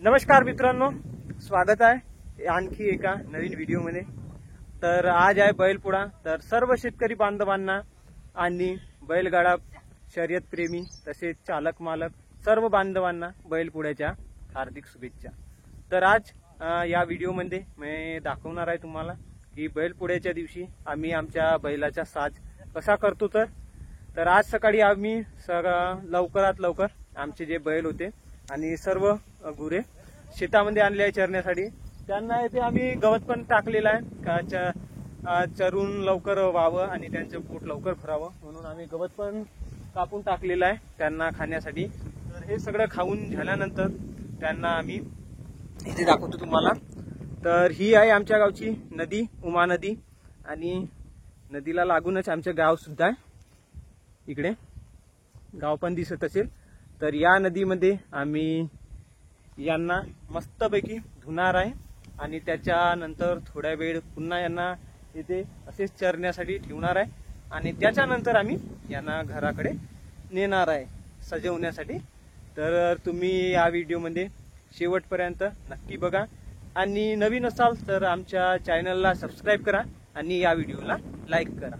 नमस्कार मित्रांनो, स्वागत आहे आणखी एका नवीन व्हिडिओमध्ये। तर आज आहे बैलपोळा। तर सर्व शेतकरी बांधवांना आणि बैलगाडा शर्यत प्रेमी तसेच चालक मालक सर्व बांधवांना बैलपोळ्याच्या हार्दिक शुभेच्छा। तर आज या व्हिडिओमध्ये मी दाखवणार आहे तुम्हाला की बैलपोळ्याच्या दिवशी आम्ही आमच्या बैलाचा साज कसा करतो। तर आज सकाळी आम्ही लवकरात लवकर आमचे जे बैल होते आणि सर्व गुरे शेतामध्ये आणले आहे चरण्यासाठी। त्यांना येथे आम्ही गवत पण टाकलेलं आहे का चरून लवकर व्हावं आणि त्यांचं पोट लवकर भरावं म्हणून आम्ही गवत पण कापून टाकलेलं आहे त्यांना खाण्यासाठी। तर हे सगळं खाऊन झाल्यानंतर त्यांना आम्ही इथे दाखवतो तुम्हाला। तर ही आहे आमच्या गावची नदी, उमा नदी, आणि नदीला लागूनच आमचं गाव सुद्धा आहे। इकडे गाव पण दिसत असेल। तर या नदीमध्ये आम्ही यांना मस्तपैकी धुणार आहे आणि त्याच्यानंतर थोड्या वेळ पुन्हा यांना इथे असेच चरण्यासाठी ठेवणार आहे आणि त्याच्यानंतर आम्ही यांना घराकडे नेणार आहे सजवण्यासाठी। तर तुम्ही या व्हिडिओमध्ये शेवटपर्यंत नक्की बघा आणि नवीन असाल तर आमच्या चॅनलला सबस्क्राइब करा आणि या व्हिडिओला लाईक करा।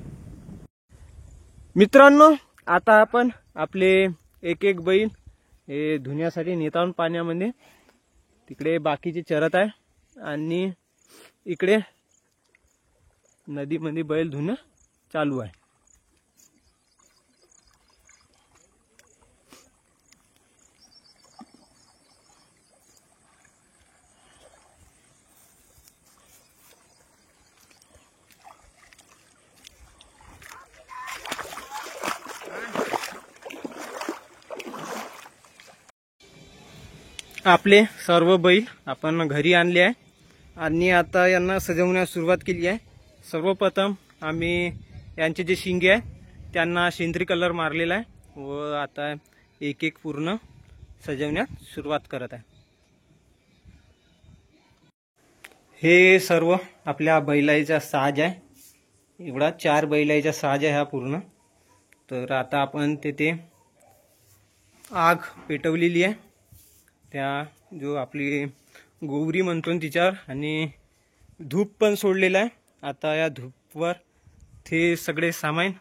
मित्रांनो, आता आपण आपले एक एक बैल हे धुण्यासाठी नेत आहोत पाण्यामध्ये। तिकडे बाकीचे चरत आहे आणि इकडे नदीमध्ये बैल धुणं चालू आहे। आपले सर्व बैल आपण घरी आणले आहे आणि आता यांना सजवण्यास सुरुवात केली आहे। सर्वप्रथम आम्ही यांचे जे शिंगे आहे त्यांना शेंद्री कलर मारलेला आहे व आता एक एक पूर्ण सजवण्यास सुरुवात करत आहे। हे सर्व आपल्या बैलाचा साज आहे। एवढा 4 बैलाचा साज आहे हा पूर्ण। तर आता आपण तेथे आग पेटवलेली आहे, त्या जो आपली गोवरी म्हणतो तिच्यावर, आणि धूप पण सोडलेला आहे। आता या धूपवर ते सगळे सामान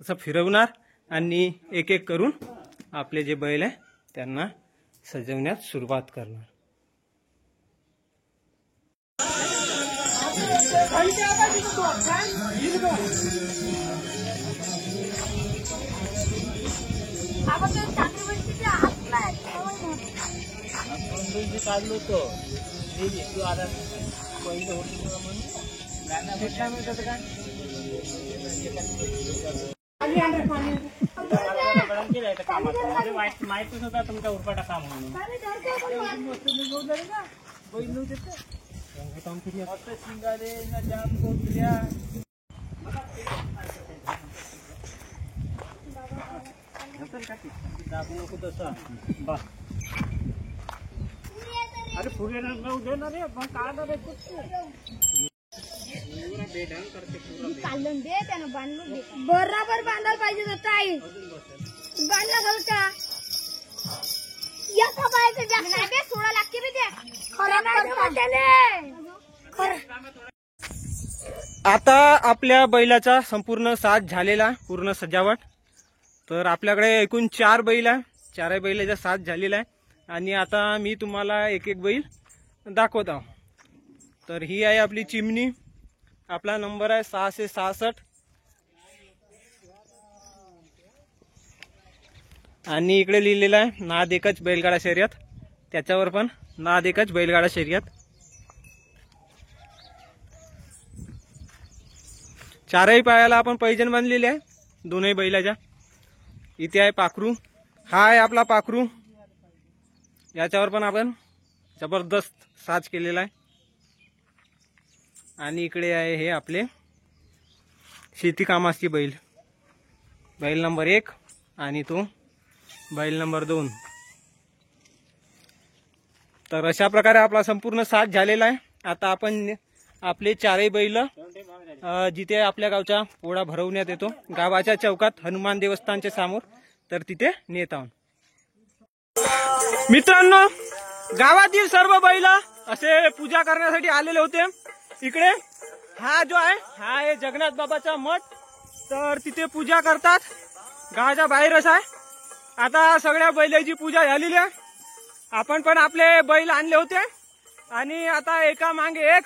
असं फिरवणार आणि एक एक करून आपले जे बैल आहे त्यांना सजवण्यास सुरुवात करणार। काढलो तो तू आता पहिलं होतं माहितच होता तुमचा उरपाटा काम म्हणून। दाबू नको तसं बा। अरे पुरे नंबर देणार रे, पण काढणार रे कुछ पूरा बेढंग करते पूरा काढून दे त्यानं बांधून दे। बरोबर बांधायला पाहिजे होतं आई, बांधला होता या सबायचं जाग नाही बे, सोडा लागते बे ते खरं नाही त्याने। आता आपल्या बैलाचा संपूर्ण साज झालेला, पूर्ण सजावट। तर आपल्याकडे एकूण 4 बैल आहे, 4 बैलाचा साज झालेला आहे आणि आता मी तुम्हाला एक एक बैल दाखवत आहो। तर ही आहे आपली चिमणी, आपला नंबर आहे 666 आणि इकडे लिहिलेलं आहे नाद एकच बैलगाडा शर्यत, त्याच्यावर पण नाद एकच बैलगाडा शर्यत। 4ही पायाला आपण पैजण बांधलेले आहे दोनही बैलाच्या। इथे आहे पाखरू, हा आहे आपला पाखरू, याच्यावर पण आपण जबरदस्त साज केलेला आहे। आणि इकडे आहे हे आपले शेती कामाची बैल, बैल नंबर 1 आणि तो बैल नंबर 2। तर अशा प्रकारे आपला संपूर्ण साज झालेला आहे। आता आपण आपले 4ही बैल जिथे आपल्या गावचा पोळा भरवण्यात येतो गावाच्या चौकात हनुमान देवस्थानच्या समोर, तर तिथे नेत आहोत। मित्रांनो, गावातील सर्व बैल असे पूजा करण्यासाठी आलेले होते। इकडे हा जो आहे हा आहे जगन्नाथ बाबाचा मठ, तर तिथे पूजा करतात, गावाच्या बाहेरच आहे। आता सगळ्या बैलाची पूजा झालेली आहे, आपण पण आपले बैल आणले होते आणि आता एका मागे एक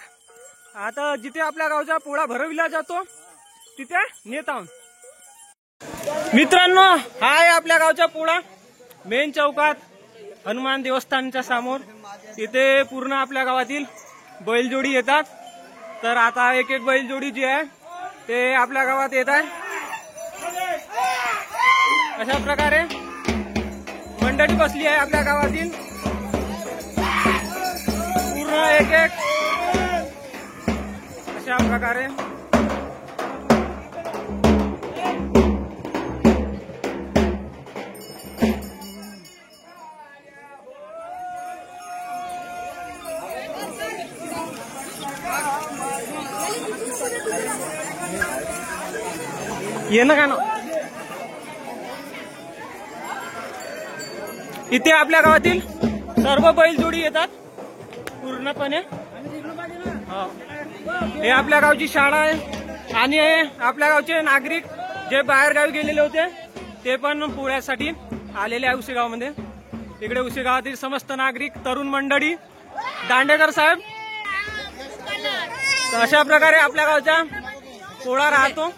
आता जिथे आपल्या गावचा पोळा भरविला जातो तिथे नेत आहोत। मित्रांनो, हा आहे आपल्या गावचा पोळा, मेन चौकात हनुमान देवस्थानच्या समोर। इथे पूर्ण आपल्या गावातील बैलजोडी येतात, तर आता एक एक बैलजोडी जी आहे ते आपल्या गावात येत आहे। अशा प्रकारे मंडळी बसली आहे आपल्या गावातील, पूर्ण एक एक अशा प्रकारे। ये ना का ना, इथे आपल्या गावातील सर्व बैलजोडी येतात पूर्णपणे। हे आपल्या गावची शाळा आहे आणि आपल्या गावचे नागरिक जे बाहेर गावी गेलेले होते ते पण पोळ्यासाठी आलेले आहे उसेगावमध्ये। इकडे उसेगावातील समस्त नागरिक, तरुण मंडळी, दांडेकर साहेब, तर अशा प्रकारे आपल्या गावचा पोळा राहतो।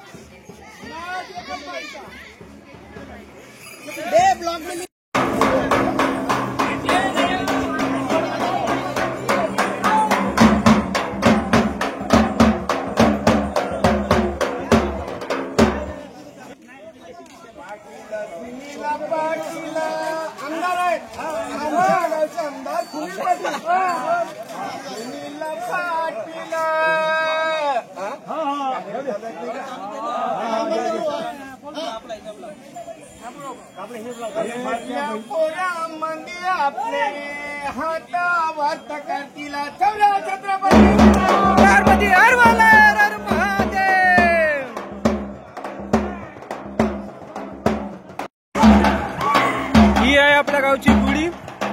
ही आहे आपल्या गावची गुढी,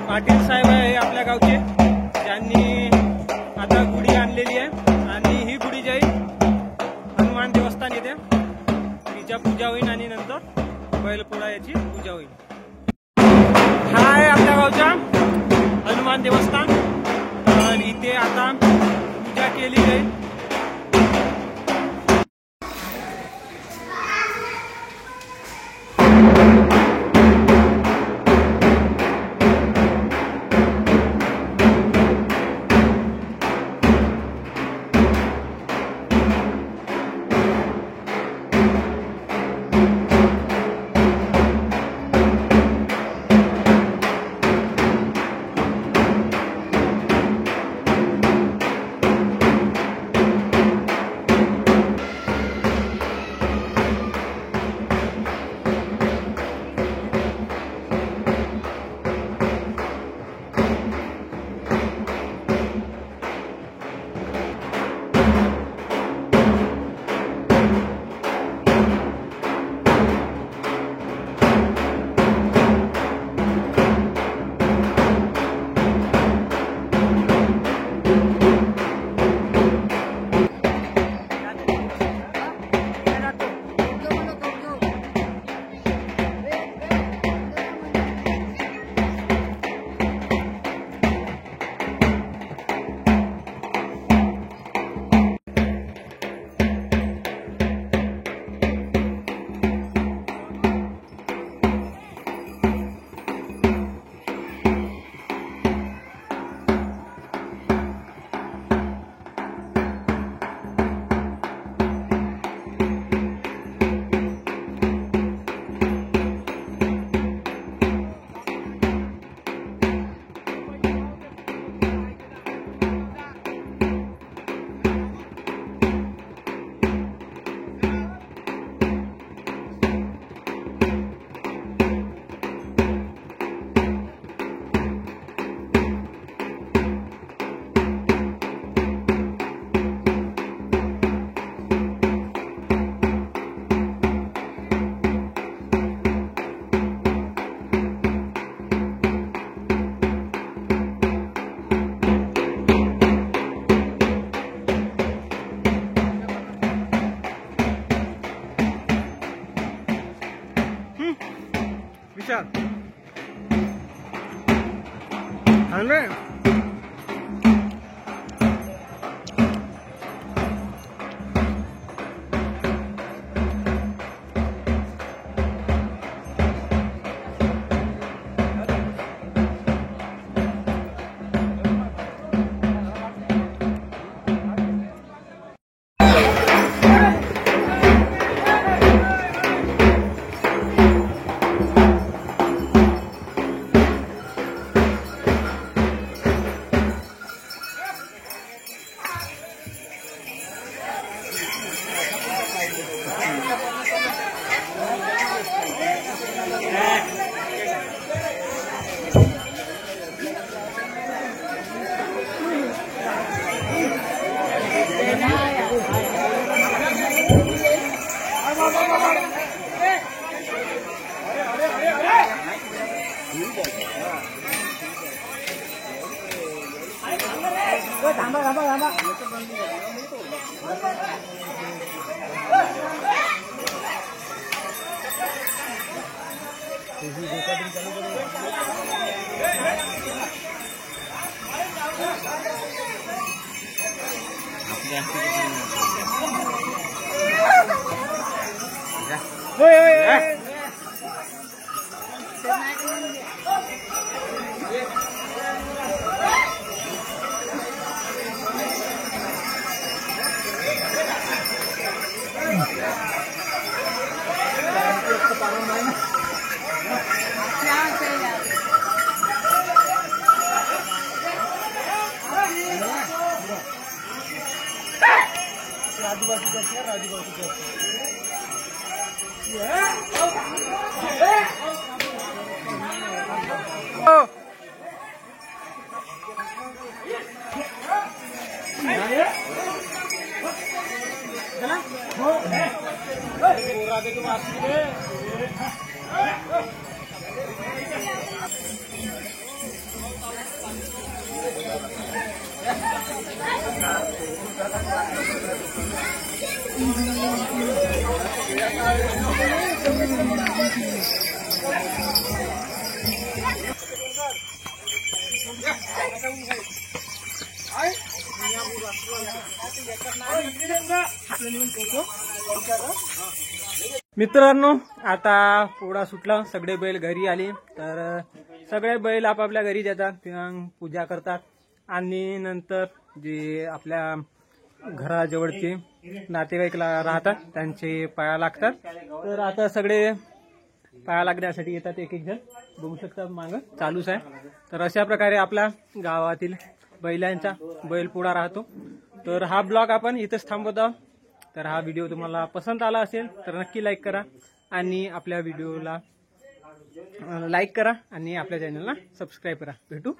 पाटील साहेब आहे आपल्या गावचे, ज्यांनी आता गुढी आणलेली आहे आणि ही गुढी जी आहे हनुमान देवस्थान येते, तिच्या पूजा होईल आणि नंतर बैलपोळा याची पूजा होईल। हा आहे आपल्या गावचा हनुमान देवस्थान, तर इथे आता पूजा केली जाईल। मित्रांनो, आता पोळा सुटला, सगळे बैल घरी आले. तर सगळे बैल आपापल्या घरी जातात, पूजा करतात आणि नंतर जे आपल्या घराजवळचे नातेवाईक राहतात त्यांचे पाया लागतात. तर आता सगळे पाया लागण्यासाठी येतात, एक एक जण बघू शकता मागं चालूच आहे. तर अशा प्रकारे आपल्या गावातील बैलांचा बैलपोळा राहतो. तर हा ब्लॉग आपण इथंच थांबवत आहोत. तर हा व्हिडिओ तुम्हाला पसंत आला असेल तर नक्की लाईक करा आणि आपल्या व्हिडिओला लाईक करा आणि आपल्या चॅनलला सबस्क्राईब करा. भेटू